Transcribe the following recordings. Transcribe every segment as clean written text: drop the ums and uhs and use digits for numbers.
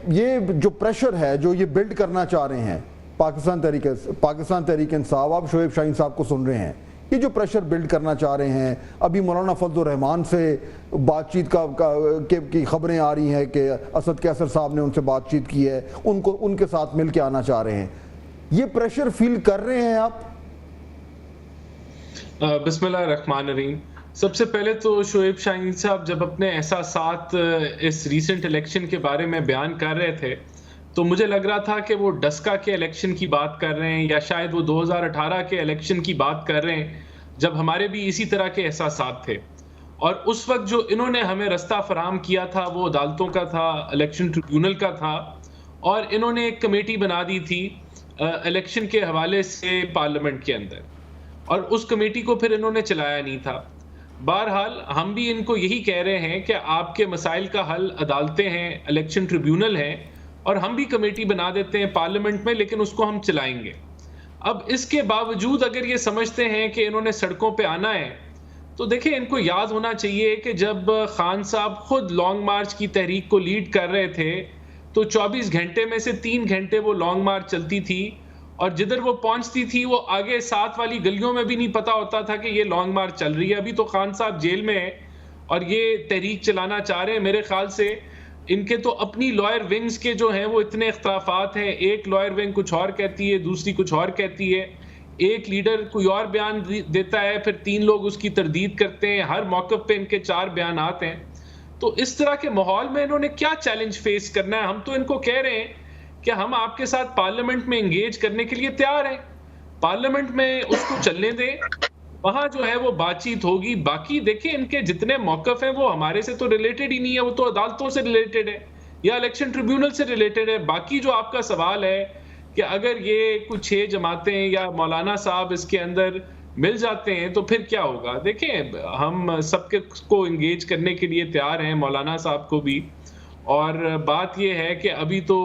یہ جو پریشر ہے جو یہ بلڈ کرنا چاہ رہے ہیں پاکستان تحریک انصاف، آپ شعیب شاہین صاحب کو سن رہے ہیں، یہ جو پریشر بلڈ کرنا چاہ رہے ہیں، ابھی مولانا فضل الرحمان سے بات چیت کی خبریں آ رہی ہیں کہ اسد قیصر صاحب نے ان سے بات چیت کی ہے، ان کے ساتھ مل کے آنا چاہ رہے ہیں، یہ پریشر فیل کر رہے ہیں آپ؟ بسم اللہ الرحمن الرحیم۔ سب سے پہلے تو شعیب شاہین صاحب جب اپنے احساسات اس ریسنٹ الیکشن کے بارے میں بیان کر رہے تھے تو مجھے لگ رہا تھا کہ وہ ڈسکا کے الیکشن کی بات کر رہے ہیں یا شاید وہ 2018 کے الیکشن کی بات کر رہے ہیں جب ہمارے بھی اسی طرح کے احساسات تھے، اور اس وقت جو انہوں نے ہمیں رستہ فراہم کیا تھا وہ عدالتوں کا تھا، الیکشن ٹریبیونل کا تھا، اور انہوں نے ایک کمیٹی بنا دی تھی الیکشن کے حوالے سے پارلیمنٹ کے اندر، اور اس کمیٹی کو پھر انہوں نے چلایا نہیں تھا۔ بہرحال ہم بھی ان کو یہی کہہ رہے ہیں کہ آپ کے مسائل کا حل عدالتیں ہیں، الیکشن ٹریبیونل ہیں، اور ہم بھی کمیٹی بنا دیتے ہیں پارلیمنٹ میں، لیکن اس کو ہم چلائیں گے۔ اب اس کے باوجود اگر یہ سمجھتے ہیں کہ انہوں نے سڑکوں پہ آنا ہے تو دیکھیں ان کو یاد ہونا چاہیے کہ جب خان صاحب خود لانگ مارچ کی تحریک کو لیڈ کر رہے تھے تو 24 گھنٹے میں سے 3 گھنٹے وہ لانگ مارچ چلتی تھی، اور جدھر وہ پہنچتی تھی وہ آگے 7 والی گلیوں میں بھی نہیں پتا ہوتا تھا کہ یہ لانگ مارچ چل رہی ہے۔ ابھی تو خان صاحب جیل میں ہیں اور یہ تحریک چلانا چاہ رہے ہیں۔ میرے خیال سے ان کے تو اپنی لائر ونگز کے جو ہیں وہ اتنے اختلافات ہیں، ایک لائر ونگ کچھ اور کہتی ہے، دوسری کچھ اور کہتی ہے، ایک لیڈر کوئی اور بیان دیتا ہے، پھر 3 لوگ اس کی تردید کرتے ہیں، ہر موقف پہ ان کے 4 بیانات ہیں۔ تو اس طرح کے ماحول میں انہوں نے کیا چیلنج فیس کرنا ہے؟ ہم تو ان کو کہہ رہے ہیں کہ ہم آپ کے ساتھ پارلیمنٹ میں انگیج کرنے کے لیے تیار ہیں، پارلیمنٹ میں اس کو چلنے دیں، وہاں جو ہے وہ بات چیت ہوگی۔ باقی دیکھیں ان کے جتنے موقف ہیں وہ ہمارے سے تو ریلیٹڈ ہی نہیں ہے، وہ تو عدالتوں سے ریلیٹڈ ہے یا الیکشن ٹریبیونل سے ریلیٹڈ ہے۔ باقی جو آپ کا سوال ہے کہ اگر یہ کچھ 6 جماعتیں یا مولانا صاحب اس کے اندر مل جاتے ہیں تو پھر کیا ہوگا؟ دیکھیں ہم سب کو انگیج کرنے کے لیے تیار ہیں، مولانا صاحب کو بھی، اور بات یہ ہے کہ ابھی تو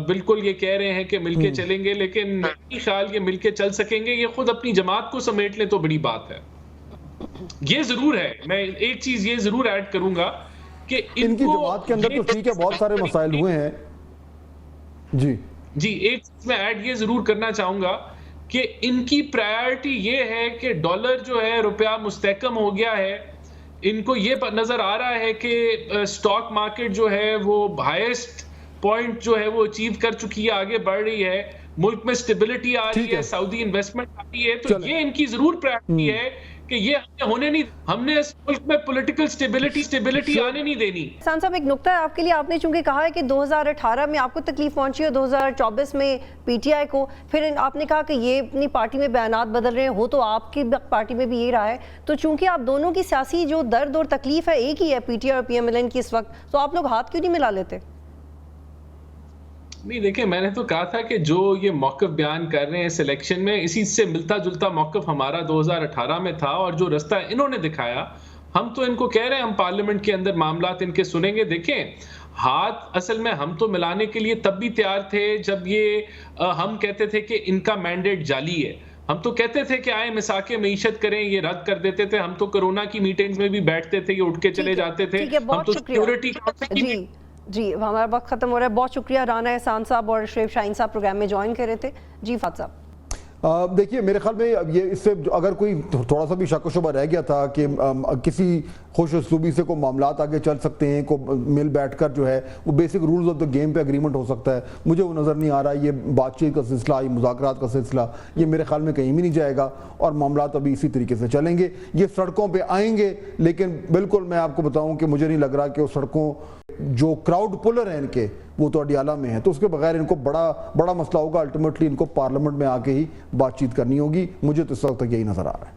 بالکل یہ کہہ رہے ہیں کہ مل کے چلیں گے، لیکن میرے خیال یہ مل کے چل سکیں گے؟ یہ خود اپنی جماعت کو سمیٹ لیں تو بڑی بات ہے۔ یہ ضرور ہے، میں ایک چیز یہ ضرور ایڈ کروں گا کہ ان کی جماعت کے اندر تو ٹھیک ہے بہت سارے مسائل ہوئے ہیں۔ جی ایک چیز میں ایڈ یہ ضرور کرنا چاہوں گا کہ ان کی پرائیورٹی یہ ہے کہ ڈالر جو ہے، روپیہ مستحکم ہو گیا ہے، ان کو یہ نظر آ رہا ہے کہ سٹاک مارکیٹ جو ہے وہ ہائیسٹ پوائنٹ جو ہے وہ اچیو کر چکی ہے، آگے بڑھ رہی ہے، ملک میں سٹیبلٹی آ رہی ہے، سعودی انویسٹمنٹ آ رہی ہے، تو یہ ان کی ضرور پرائیورٹی ہے کہ یہ ہونے نہیں، ہم نے اس ملک میں پولیٹیکل سٹیبلٹی آنے نہیں دینی۔ احسان صاحب ایک نکتہ ہے آپ کے لیے، آپ نے چونکہ کہا ہے کہ 2018 میں آپ کو تکلیف پہنچی ہے، 2024 میں پی ٹی آئی کو، پھر آپ نے کہا کہ یہ اپنی پارٹی میں بیانات بدل رہے ہیں، ہو تو آپ کی پارٹی میں بھی یہ رہا ہے، تو چونکہ آپ دونوں کی سیاسی جو درد اور تکلیف ہے ایک ہی ہے، پی ٹی آئی اور پی ایم ایل این کی اس وقت، تو آپ لوگ ہاتھ کیوں نہیں ملا لیتے؟ نہیں دیکھیں میں نے تو کہا تھا کہ جو یہ موقف بیان کر رہے ہیں اس الیکشن میں، اسی سے ملتا جلتا موقف ہمارا 2018 میں تھا، اور جو رستہ انہوں نے دکھایا ہم تو ان کو کہہ رہے ہیں ہم پارلیمنٹ کے اندر معاملات ان کے سنیں گے۔ دیکھیں ہاتھ اصل میں ہم تو ملانے کے لیے تب بھی تیار تھے جب یہ ہم کہتے تھے کہ ان کا مینڈیٹ جعلی ہے، ہم تو کہتے تھے کہ آئیں مساک معیشت کریں، یہ رد کر دیتے تھے، ہم تو کرونا کی میٹنگز میں بھی بیٹھتے تھے، یہ اٹھ کے چلے جاتے تھے، ہم تو سیکیورٹی جی ہمارا وقت ختم ہو رہا ہے۔ بہت شکریہ رانا احسان صاحب اور شعیب شاہین صاحب پروگرام میں جوائن کر رہے تھے۔ جی فات صاحب دیکھیے میرے خیال میں یہ اس سے اگر کوئی تھوڑا سا بھی شک و شبہ رہ گیا تھا کہ کسی خوش اسلوبی سے کوئی معاملات آگے چل سکتے ہیں، کو مل بیٹھ کر جو ہے وہ basic rules of the game پہ اگریمنٹ ہو سکتا ہے، مجھے وہ نظر نہیں آ رہا۔ یہ بات چیت کا سلسلہ، یہ مذاکرات کا سلسلہ، یہ میرے خیال میں کہیں بھی نہیں جائے گا، اور معاملات ابھی اسی طریقے سے چلیں گے، یہ سڑکوں پہ آئیں گے، لیکن بالکل میں آپ کو بتاؤں کہ مجھے نہیں لگ رہا کہ وہ سڑکوں جو کراؤڈ پولر ہیں ان کے وہ تو اڈیالہ میں ہیں، تو اس کے بغیر ان کو بڑا مسئلہ ہوگا، الٹیمیٹلی ان کو پارلیمنٹ میں آ کے ہی بات چیت کرنی ہوگی، مجھے تو اس وقت تک یہی نظر آ رہا ہے۔